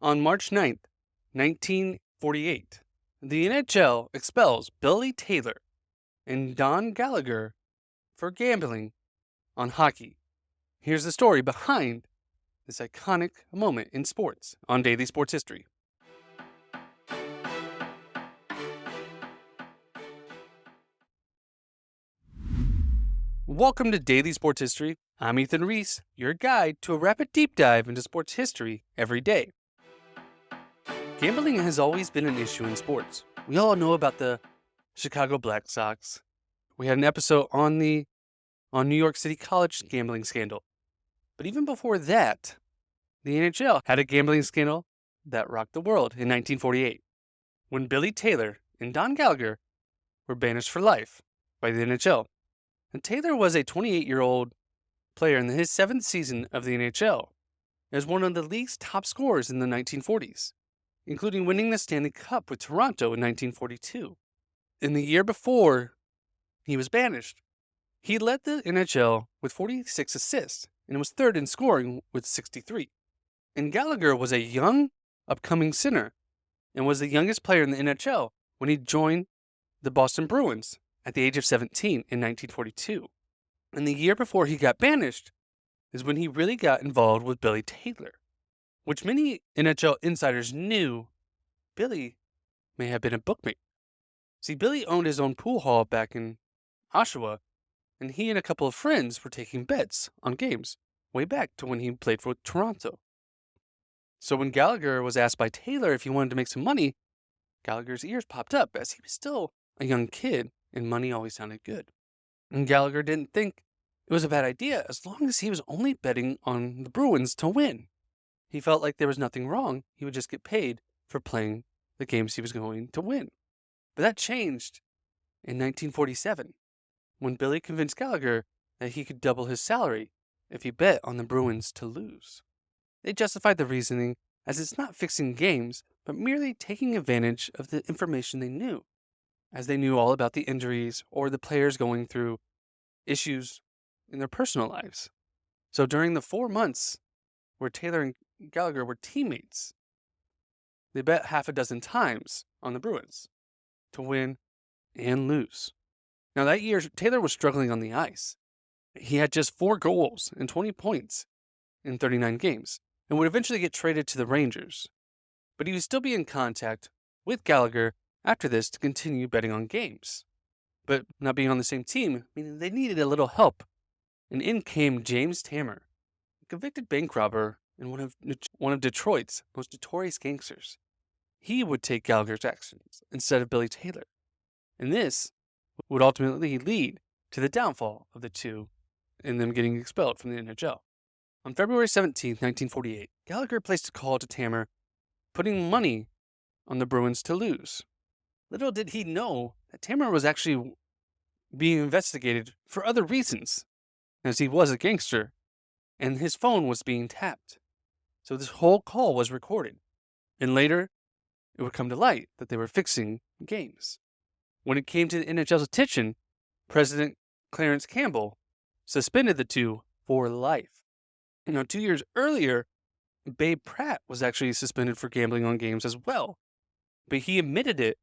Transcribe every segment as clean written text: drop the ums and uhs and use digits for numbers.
On March 9th, 1948, the NHL expels Billy Taylor and Don Gallagher for gambling on hockey. Here's the story behind this iconic moment in sports on Daily Sports History. Welcome to Daily Sports History. I'm Ethan Reese, your guide to a rapid deep dive into sports history every day. Gambling has always been an issue in sports. We all know about the Chicago Black Sox. We had an episode on New York City College gambling scandal. But even before that, the NHL had a gambling scandal that rocked the world in 1948, when Billy Taylor and Don Gallagher were banished for life by the NHL. And Taylor was a 28-year-old player in his seventh season of the NHL, as one of the league's top scorers in the 1940s, including winning the Stanley Cup with Toronto in 1942. In the year before he was banished, he led the NHL with 46 assists and was third in scoring with 63. And Gallagher was a young, upcoming center and was the youngest player in the NHL when he joined the Boston Bruins at the age of 17 in 1942. And the year before he got banished is when he really got involved with Billy Taylor, which many NHL insiders knew Billy may have been a bookmaker. See, Billy owned his own pool hall back in Oshawa, and he and a couple of friends were taking bets on games way back to when he played for Toronto. So when Gallagher was asked by Taylor if he wanted to make some money, Gallagher's ears popped up as he was still a young kid and money always sounded good. And Gallagher didn't think it was a bad idea as long as he was only betting on the Bruins to win. He felt like there was nothing wrong. He would just get paid for playing the games he was going to win. But that changed in 1947 when Billy convinced Gallagher that he could double his salary if he bet on the Bruins to lose. They justified the reasoning as it's not fixing games, but merely taking advantage of the information they knew, as they knew all about the injuries or the players going through issues in their personal lives. So during the 4 months where Taylor and Gallagher were teammates, they bet half a dozen times on the Bruins to win and lose. Now that year, Taylor was struggling on the ice. He had just 4 goals and 20 points in 39 games and would eventually get traded to the Rangers. But he would still be in contact with Gallagher after this to continue betting on games. But not being on the same team, meaning they needed a little help. And in came James Tammer, a convicted bank robber and one of Detroit's most notorious gangsters. He would take Gallagher's actions instead of Billy Taylor. And this would ultimately lead to the downfall of the two and them getting expelled from the NHL. On February 17, 1948, Gallagher placed a call to Tammer, putting money on the Bruins to lose. Little did he know that Tammer was actually being investigated for other reasons, as he was a gangster, and his phone was being tapped. So this whole call was recorded, and later it would come to light that they were fixing games. When it came to the NHL's attention, President Clarence Campbell suspended the two for life. 2 years earlier, Babe Pratt was actually suspended for gambling on games as well, but he admitted it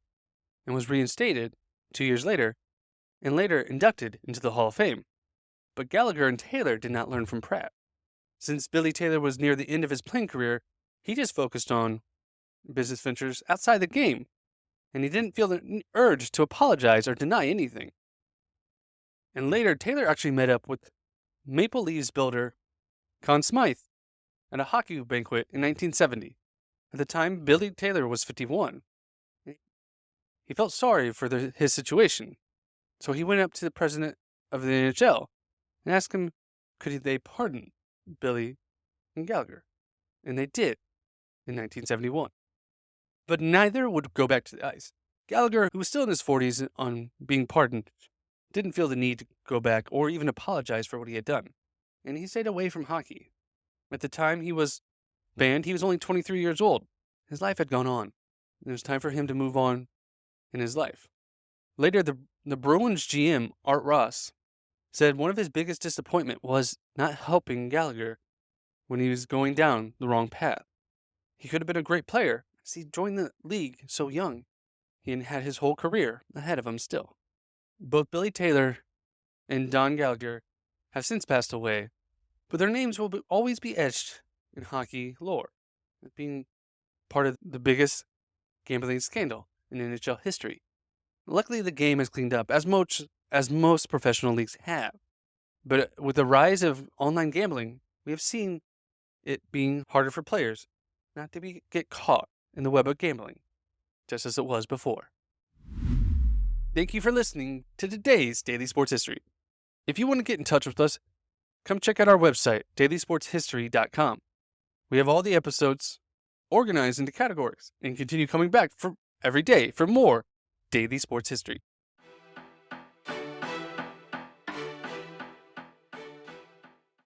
and was reinstated 2 years later, and later inducted into the Hall of Fame. But Gallagher and Taylor did not learn from Pratt. Since Billy Taylor was near the end of his playing career, he just focused on business ventures outside the game, and he didn't feel the urge to apologize or deny anything. And later, Taylor actually met up with Maple Leafs builder Conn Smythe at a hockey banquet in 1970. At the time, Billy Taylor was 51. He felt sorry for his situation, so he went up to the president of the NHL and asked him could they pardon Billy and Gallagher, and they did in 1971. But neither would go back to the ice. Gallagher, who was still in his 40s on being pardoned, didn't feel the need to go back or even apologize for what he had done, and he stayed away from hockey. At the time he was banned, he was only 23 years old. His life had gone on, and it was time for him to move on in his life. Later, the Bruins GM, Art Ross, said one of his biggest disappointment was not helping Gallagher when he was going down the wrong path. He could have been a great player, as he joined the league so young. He had his whole career ahead of him still. Both Billy Taylor and Don Gallagher have since passed away, but their names will always be etched in hockey lore, as being part of the biggest gambling scandal in NHL history. Luckily, the game has cleaned up, as most professional leagues have. But with the rise of online gambling, we have seen it being harder for players not to get caught in the web of gambling, just as it was before. Thank you for listening to today's Daily Sports History. If you want to get in touch with us, come check out our website, dailysportshistory.com. We have all the episodes organized into categories and continue coming back for every day for more Daily Sports History.